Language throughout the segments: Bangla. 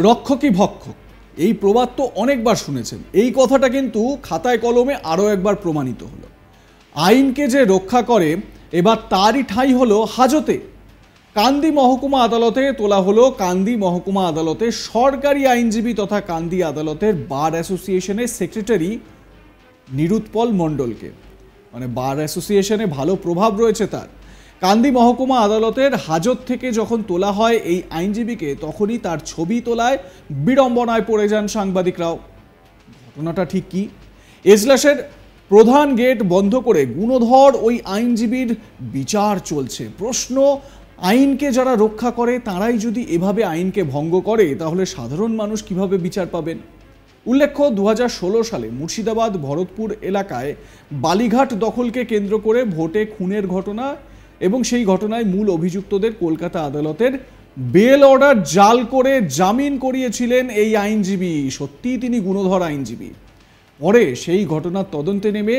রক্ষকই ভক্ষক, এই প্রবাদ তো অনেকবার শুনেছেন। এই কথাটা কিন্তু খাতায় কলমে আরও একবার প্রমাণিত হলো। আইনকে যে রক্ষা করে এবার তারই ঠাঁই হলো হাজতে। কান্দি মহকুমা আদালতে তোলা হলো কান্দি মহকুমা আদালতের সরকারি আইনজীবী তথা কান্দি আদালতের বার অ্যাসোসিয়েশনের সেক্রেটারি নিরুৎপল মণ্ডলকে। মানে বার অ্যাসোসিয়েশনে ভালো প্রভাব রয়েছে তার। কান্দি মহকুমা আদালতের হাজত থেকে যখন তোলা হয় এই আইনজীবীকে, তখনই তার ছবি তোলায় বিড়ম্বনায় পড়ে যান সাংবাদিকরাও। ঘটনাটা ঠিক কি? এজলাসের প্রধান গেট বন্ধ করে গুণধর ওই আইনজীবীর বিচার চলছে। প্রশ্ন, আইনকে যারা রক্ষা করে তারাই যদি এভাবে আইনকে ভঙ্গ করে, তাহলে সাধারণ মানুষ কিভাবে বিচার পাবেন? উল্লেখ্য, 2016 সালে মুর্শিদাবাদ ভরতপুর এলাকায় বালিঘাট দখলকে কেন্দ্র করে ভোটে খুনের ঘটনা এবং সেই ঘটনায় মূল অভিযুক্তদের কলকাতা আদালতের বেল অর্ডার জাল করে জামিন করিয়েছিলেন এই আইনজীবী। সত্যিই তিনি গুণধর আইনজীবী। পরে সেই ঘটনার তদন্তে নেমে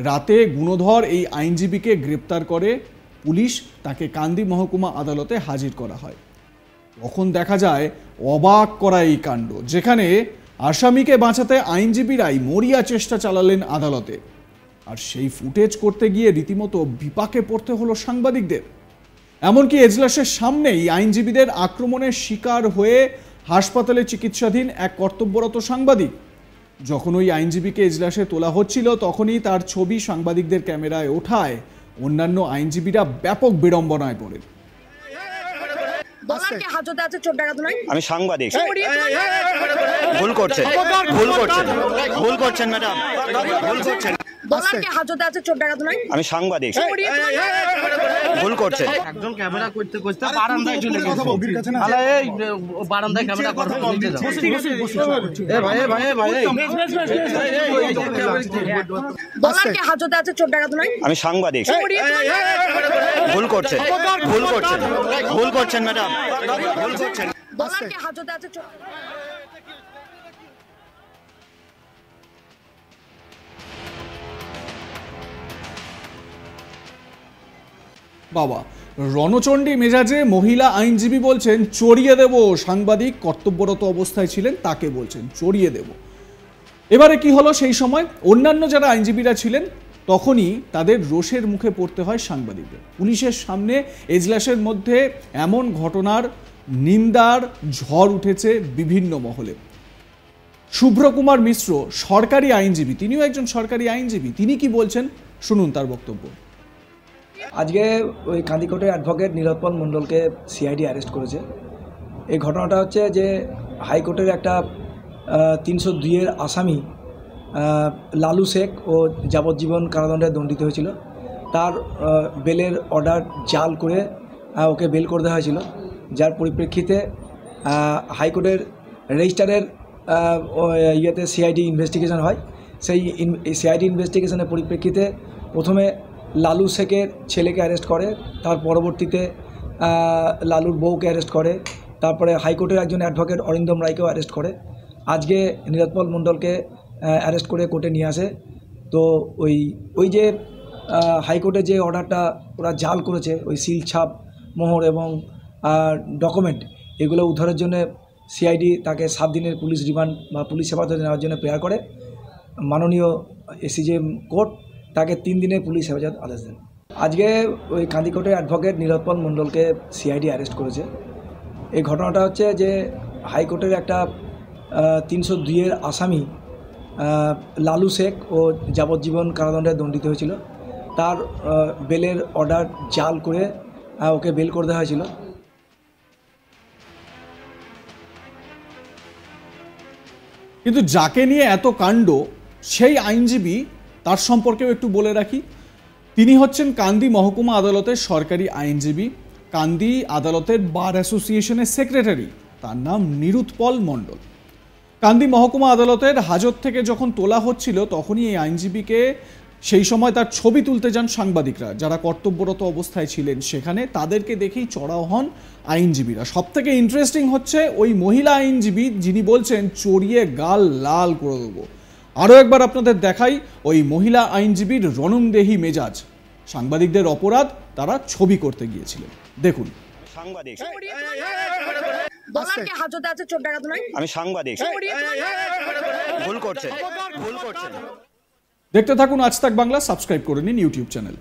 রাতে গুণধর এই আইনজীবীকে গ্রেপ্তার করে পুলিশ। তাকে কান্দি মহকুমা আদালতে হাজির করা হয়। তখন দেখা যায় অবাক করা এই কাণ্ড, যেখানে আসামিকে বাঁচাতে আইনজীবীরাই মরিয়া চেষ্টা চালালেন আদালতে। আর সেই ফুটেজ করতে গিয়ে রীতিমতো বিপাকে পড়তে হলো সাংবাদিকদের। এমনকি এজলাসের সামনেই আইনজীবীদের আক্রমণের শিকার হয়ে হাসপাতালে চিকিৎসাধীন এক কর্তব্যরত সাংবাদিক। যখন ওই আইনজীবীকে এজলাসে তোলা হচ্ছিল, তখনই তার ছবি সাংবাদিকদের ক্যামেরায় ওঠায় অন্যান্য আইনজীবীরা ব্যাপক বিড়ম্বনায় পড়েন। আমি সাংবাদিক, ভুল করছেন ম্যাডাম, ভুল করছেন। আমি সাংবাদিক, ভুল করছেন। একজন ক্যামেরা করতে করতে বারান্দায় চলে গেছে। আলা এই বারান্দায় ক্যামেরা করতে নিতে যাও। এ ভাই বলার কি হাজতে আছে, চোর ডাকাত নয়। আমি সাংবাদিক, ভুল করছেন ম্যাডাম, ভুল করছেন। বলার কি হাজতে আছে, চোর। বাবা, রণচণ্ডী মেজাজে মহিলা আইনজীবী বলছেন চড়িয়ে দেব। সাংবাদিক কর্তব্যরত অবস্থায় ছিলেন, তাকে বলছেন চড়িয়ে দেব। এবারে কি হলো, সেই সময় অন্যান্য যারা আইনজীবীরা ছিলেন তখনই তাদের রোষের মুখে পড়তে হয় সাংবাদিকদের। পুলিশের সামনে এজলাসের মধ্যে এমন ঘটনার নিন্দার ঝড় উঠেছে বিভিন্ন মহলে। শুভ্রকুমার মিশ্র সরকারি আইনজীবী, তিনিও একজন সরকারি আইনজীবী। তিনি কি বলছেন শুনুন তার বক্তব্য। আজকে ওই কান্দিকোটের অ্যাডভোকেট নিরুৎপল মণ্ডলকে সিআইডি অ্যারেস্ট করেছে। এই ঘটনাটা হচ্ছে যে হাইকোর্টের একটা 302-এর আসামি লালু শেখ ও যাবজ্জীবন কারাদণ্ডে দণ্ডিত হয়েছিল। তার বেলের অর্ডার জাল করে ওকে বেল করে দেওয়া হয়েছিল, যার পরিপ্রেক্ষিতে হাইকোর্টের রেজিস্ট্রারের ইয়েতে সিআইডি ইনভেস্টিগেশন হয়। সেই সিআইডি ইনভেস্টিগেশনের পরিপ্রেক্ষিতে প্রথমে লালু শেখের ছেলেকে অ্যারেস্ট করে, তার পরবর্তীতে লালুর বউকে অ্যারেস্ট করে, তারপরে হাইকোর্টের একজন অ্যাডভোকেট অরিন্দম রায়কেও অ্যারেস্ট করে। আজকে নিরুৎপল মণ্ডলকে অ্যারেস্ট করে কোর্টে নিয়ে আসে। তো ওই যে হাইকোর্টে যে অর্ডারটা ওরা জাল করেছে, ওই সিল ছাপ মোহর এবং ডকুমেন্ট, এগুলো উদ্ধারের জন্য সিআইডি তাকে 7 দিনের পুলিশ রিমান্ড বা পুলিশ হেফাজতে নেওয়ার জন্য প্রেয়ার করে। মাননীয় এসিজেএম কোর্ট তাকে 3 দিনের পুলিশ হেফাজত আদেশ দেন। আজকে ওই কান্দিকোটের অ্যাডভোকেট নিরুৎপল মণ্ডলকে সিআইডি অ্যারেস্ট করেছে। এই ঘটনাটা হচ্ছে যে হাইকোর্টের একটা 302-এর আসামি লালু শেখ ও যাবজ্জীবন কারাদণ্ডে দণ্ডিত হয়েছিল। তার বেলের অর্ডার জাল করে ওকে বেল করে দেওয়া হয়েছিল। কিন্তু যাকে নিয়ে এত কাণ্ড, সেই আইনজীবী, তার সম্পর্কেও একটু বলে রাখি। তিনি হচ্ছেন কান্দি মহকুমা আদালতের সরকারি আইনজীবী, কান্দি আদালতের বার অ্যাসোসিয়েশনের সেক্রেটারি। তার নাম নিরুৎপল মণ্ডল। কান্দি মহকুমা আদালতের হাজত থেকে যখন তোলা হচ্ছিল, তখনই এই আইনজীবীকে সেই সময় তার ছবি তুলতে যান সাংবাদিকরা, যারা কর্তব্যরত অবস্থায় ছিলেন সেখানে। তাদেরকে দেখেই চড়াও হন আইনজীবীরা। সবথেকে ইন্টারেস্টিং হচ্ছে ওই মহিলা আইনজীবী, যিনি বলছেন চড়িয়ে গাল লাল করে দেবো। আরও একবার আপনাদের দেখাই ওই মহিলা আইনজীবীর রণংদেহী মেজাজ। সাংবাদিকদের অপরাধ, তারা ছবি করতে গিয়েছিলেন। দেখুন। সাংবাদিক, ডলার কি হাজতে আছে চোর ডাকাত নয়? আমি সাংবাদিক ভুল করছেন ভুল করছেন দেখতে থাকুন আজ তাক বাংলা, সাবস্ক্রাইব করে নিন ইউটিউব চ্যানেল।